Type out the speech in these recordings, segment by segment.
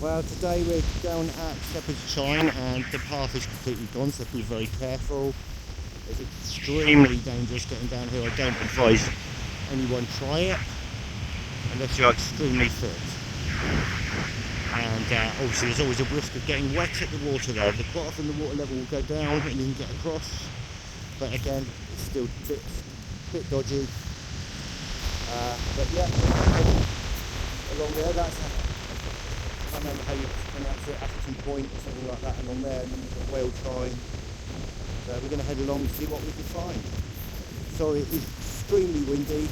Well, today we're down at Shepards chine and the path is completely gone, so be very careful. It's extremely dangerous getting down here. I don't advise anyone try it unless you're extremely fit. And obviously there's always a risk of getting wet at the water there. Quite often the water level will go down and you can get across, but again it's still a bit dodgy. But yeah, along there, that's I can't remember how you pronounce it, Atherfield Point or something like that along there, and then you've got whale chine. So we're going to head along and see what we can find. Sorry, it is extremely windy.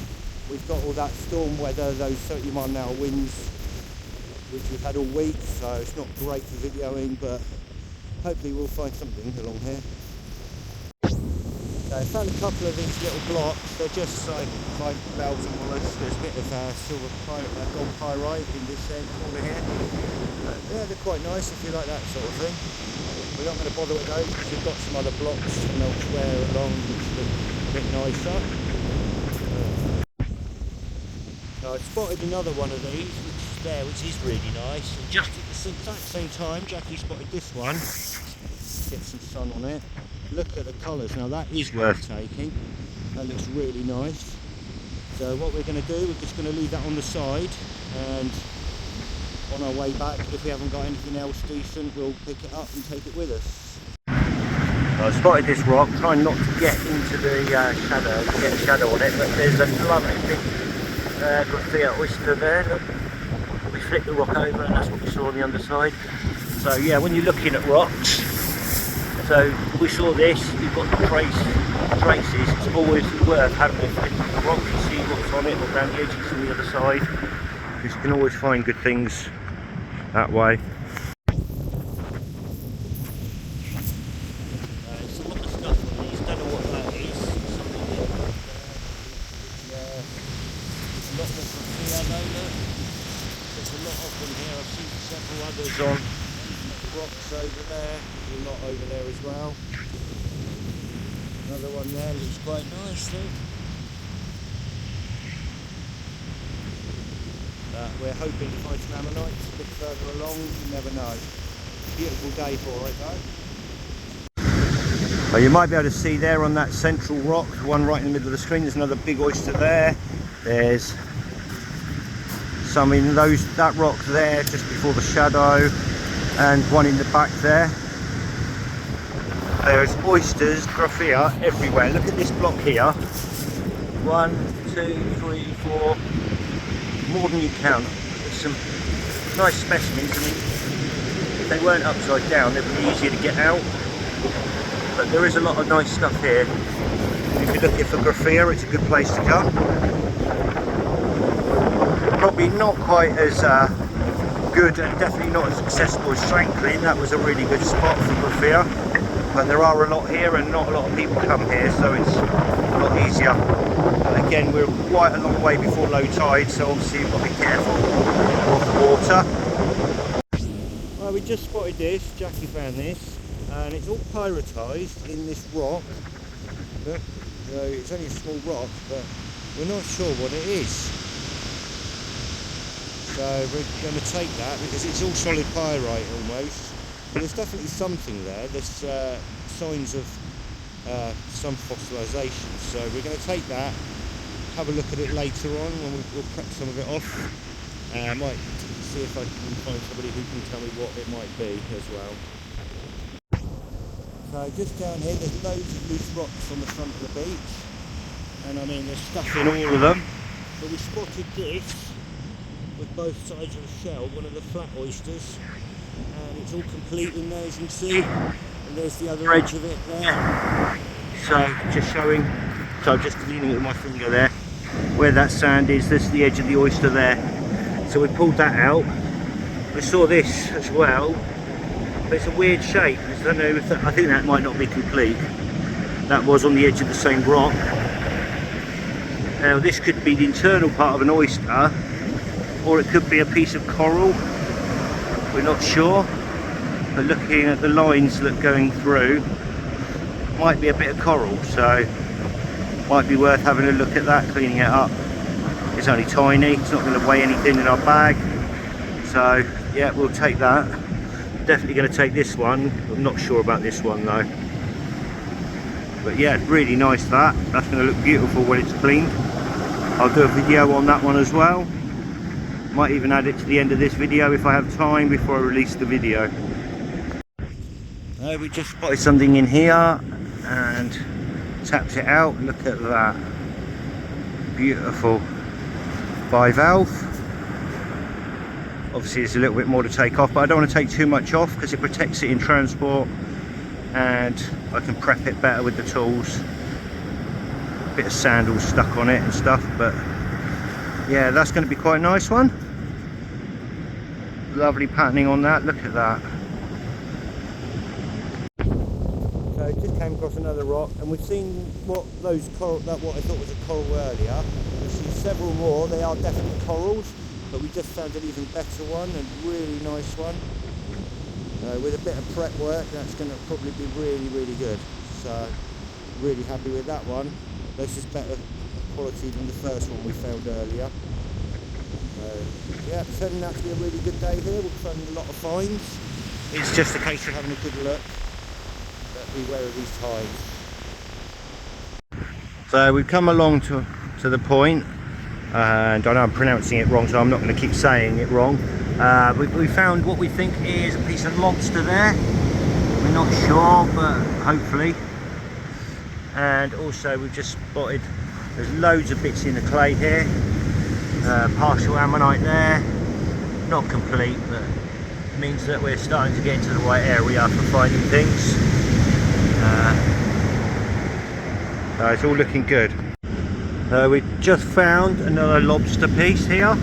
We've got all that storm weather, those 30-mile-an-hour winds, which we've had all week, so it's not great for videoing, but hopefully we'll find something along here. So I found a couple of these little blocks. They're just like bells and mollusks. There's a bit of silver gold pyrite in this corner here. Yeah, they're quite nice if you like that sort of thing. We're not going to bother with those because we've got some other blocks from elsewhere along which look a bit nicer. Now I spotted another one of these which is really nice. And just at the exact same time, Jackie spotted this one. Get some sun on it. Look at the colours. Now that is worth taking. That looks really nice. So what we're going to do, we're just going to leave that on the side, and on our way back, if we haven't got anything else decent, we'll pick it up and take it with us. I spotted this rock, trying not to get into the shadow, get a shadow on it, but there's a lovely big graphite oyster there. Look. We flicked the rock over and that's what we saw on the underside. So yeah, when you're looking at rocks, so we saw this, you've got the traces, it's always worth having a flick at the rock to see what's on it, or around the edges on the other side, because you can always find good things that way. There's a lot of stuff on these, don't know what that is. There's a lot more from here though, look. There's a lot of them here, I've seen several others on rocks over there, a lot over there as well. Another one there looks quite nice too. We're hoping to find some ammonites a bit further along, you never know. Beautiful day for it though. Well, you might be able to see there on that central rock, the one right in the middle of the screen, there's another big oyster there. There's some in that rock there just before the shadow, and one in the back there. There's oysters, graphite everywhere. Look at this block here. 1, 2, 3, 4, more than you count. There's some nice specimens. I mean, if they weren't upside down, they'd be easier to get out. But there is a lot of nice stuff here. If you're looking for graphite, it's a good place to come. Probably not quite as good and definitely not as accessible as Shanklin. That was a really good spot for graphite, but there are a lot here and not a lot of people come here, so it's a lot easier. Again, we're quite a long way before low tide, so obviously you've got to be careful of the water. Well, we just spotted this, Jackie found this, and it's all pyritized in this rock. Look, so it's only a small rock, but we're not sure what it is. So we're going to take that because it's all solid pyrite almost. But there's definitely something there. There's signs of some fossilization. So we're going to take that, have a look at it later on when we'll prep some of it off. I might see if I can find somebody who can tell me what it might be as well. So just down here, there's loads of loose rocks on the front of the beach. And I mean, there's stuff in all of them. But we spotted this with both sides of the shell, one of the flat oysters, and it's all complete in there, as you can see, and there's the other edge of it there. So just showing, so I'm just leaning with my finger there, where that sand is, this is the edge of the oyster there. So we pulled that out. We saw this as well, but it's a weird shape. I don't know if that, I think that might not be complete. That was on the edge of the same rock. Now this could be the internal part of an oyster, or it could be a piece of coral, we're not sure, but looking at the lines that going through, might be a bit of coral, so might be worth having a look at that, cleaning it up. It's only tiny, it's not going to weigh anything in our bag, so Yeah, we'll take that. Definitely going to take this one. I'm not sure about this one though. But yeah, really nice that. That's going to look beautiful when it's cleaned. I'll do a video on that one as well. Might even add it to the end of this video if I have time before I release the video. We just spotted something in here and tapped it out. Look at that. Beautiful bivalve. Obviously there's a little bit more to take off, but I don't want to take too much off because it protects it in transport and I can prep it better with the tools. A bit of sandals stuck on it and stuff, but yeah, that's going to be quite a nice one. Lovely patterning on that, look at that. So just came across another rock and we've seen what those coral, what I thought was a coral earlier. We've seen several more, they are definitely corals, but we just found an even better one, and really nice one. With a bit of prep work, that's going to probably be really good. So really happy with that one. This is better quality than the first one we found earlier. Yeah, it's turning out to be a really good day here. We're finding a lot of finds. It's just a case of having a good look, but beware of these tides. So we've come along to the point, and I know I'm pronouncing it wrong, so I'm not going to keep saying it wrong. We found what we think is a piece of lobster there. We're not sure, but hopefully. And also we've just spotted, there's loads of bits in the clay here. Partial ammonite there, not complete, but it means that we're starting to get into the right area for finding things. It's all looking good. We just found another lobster piece here,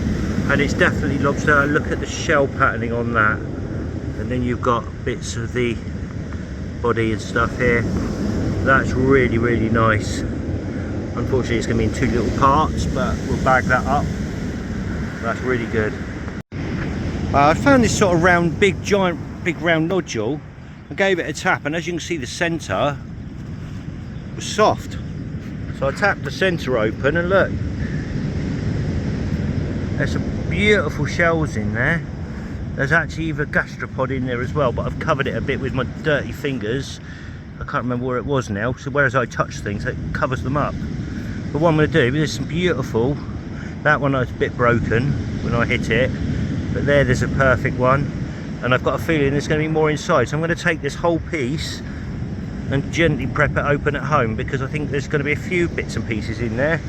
and it's definitely lobster. Look at the shell patterning on that, and then you've got bits of the body and stuff here. That's really nice. Unfortunately it's going to be in two little parts, but we'll bag that up. That's really good. I found this sort of round, big round nodule. I gave it a tap, and as you can see the centre was soft. So I tapped the centre open, and look, there's some beautiful shells in there. There's actually even a gastropod in there as well, but I've covered it a bit with my dirty fingers. I can't remember where it was now, so whereas I touch things, it covers them up. But what I'm going to do, there's some beautiful, that one was a bit broken when I hit it, but there's a perfect one, and I've got a feeling there's going to be more inside, so I'm going to take this whole piece and gently prep it open at home, because I think there's going to be a few bits and pieces in there,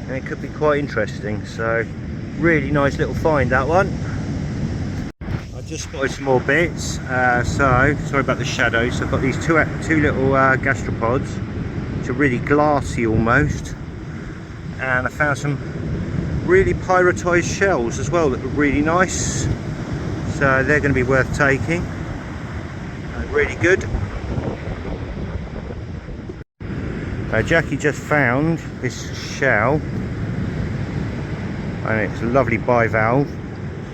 and it could be quite interesting. So really nice little find, that one. I just spotted some more bits, so sorry about the shadows. So I've got these two little gastropods, which are really glassy almost, and I found some really pyritized shells as well that were really nice, so they're going to be worth taking. Really good. Jackie just found this shell, and it's a lovely bivalve,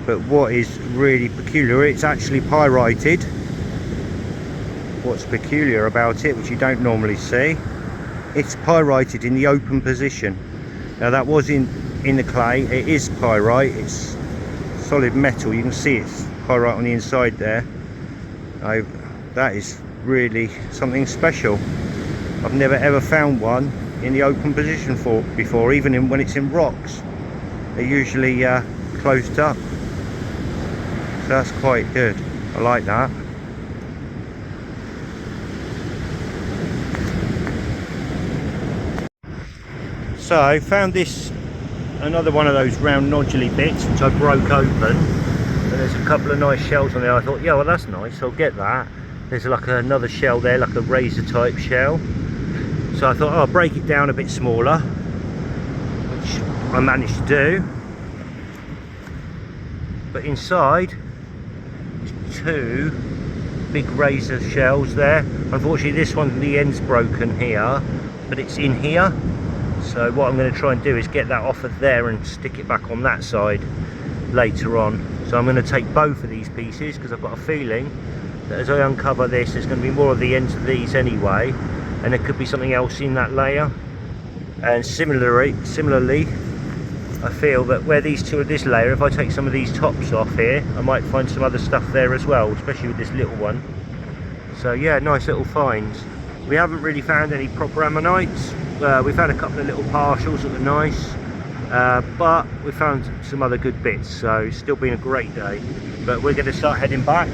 but what is really peculiar, it's actually pyrited. What's peculiar about it, which you don't normally see, it's pyrited in the open position. Now that was in the clay, it is pyrite, it's solid metal, you can see it's pyrite on the inside there. That is really something special. I've never ever found one in the open position before, even when it's in rocks. They're usually closed up, so that's quite good. I like that. So I found this, another one of those round noduley bits which I broke open, and there's a couple of nice shells on there. I thought, yeah, well that's nice, I'll get that. There's like another shell there, like a razor type shell. So I thought, I'll break it down a bit smaller, which I managed to do. But inside, there's two big razor shells there. Unfortunately, this one, the end's broken here, but it's in here. So what I'm going to try and do is get that off of there and stick it back on that side later on. So I'm going to take both of these pieces, because I've got a feeling that as I uncover this, there's going to be more of the ends of these anyway, and there could be something else in that layer. And similarly I feel that where these two are this layer, if I take some of these tops off here, I might find some other stuff there as well, especially with this little one. So yeah, nice little finds. We haven't really found any proper ammonites. We've had a couple of little partials that were nice, but we found some other good bits, so it's still been a great day. But we're going to start heading back.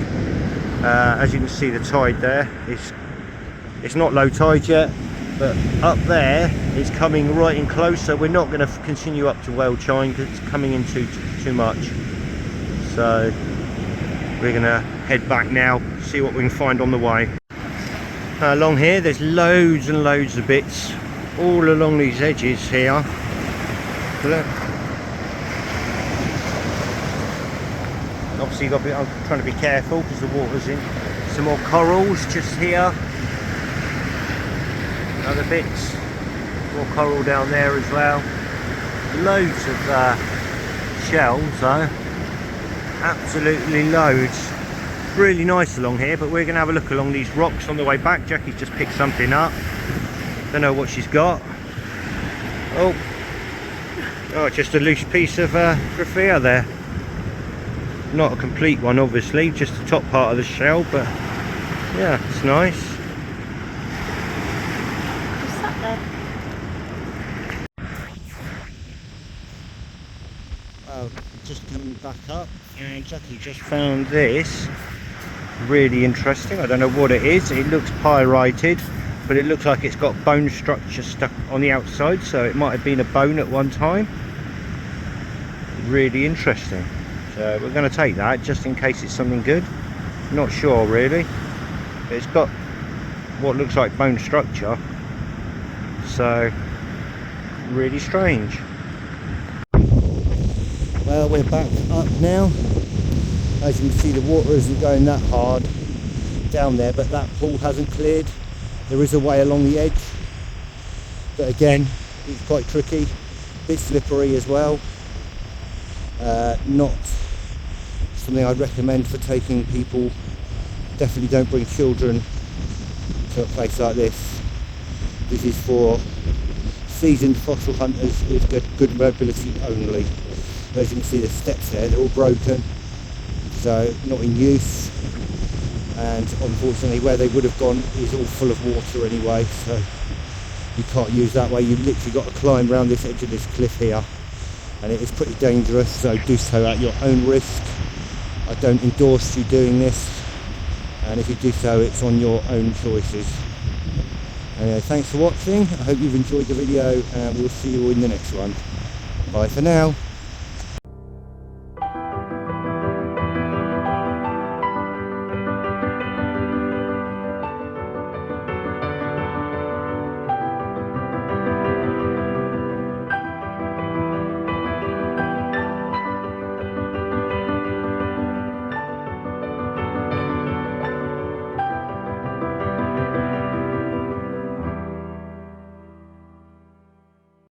As you can see, the tide there, it's not low tide yet, but up there it's coming right in close, so we're not going to continue up to whale chine because it's coming in too much. So we're going to head back now, see what we can find on the way. Along here there's loads and loads of bits all along these edges here. Look. Obviously I'm trying to be careful because the water's in. Some more corals just here. Other bits. More coral down there as well. Loads of shells though. Absolutely loads. Really nice along here, but we're going to have a look along these rocks on the way back. Jackie's just picked something up. Don't know what she's got. Oh, just a loose piece of graphia there. Not a complete one obviously, just the top part of the shell, but yeah, it's nice. What's that then? Oh, just coming back up, and Jackie just found this. Really interesting. I don't know what it is. It looks pyrited, but it looks like it's got bone structure stuck on the outside, so it might have been a bone at one time. Really interesting. So we're going to take that just in case it's something good. Not sure really. It's got what looks like bone structure, so really strange. Well, we're back up now. As you can see, the water isn't going that hard down there, but that pool hasn't cleared. There is a way along the edge, but again, it's quite tricky, a bit slippery as well. Not something I'd recommend for taking people. Definitely don't bring children to a place like this. This is for seasoned fossil hunters with good mobility only. As you can see, the steps there, they're all broken, so not in use, and unfortunately where they would have gone is all full of water anyway, so you can't use that way. You've literally got to climb around this edge of this cliff here, and it is pretty dangerous, so do so at your own risk. I don't endorse you doing this, and if you do so, it's on your own choices. Anyway, thanks for watching. I hope you've enjoyed the video, and we'll see you in the next one. Bye for now.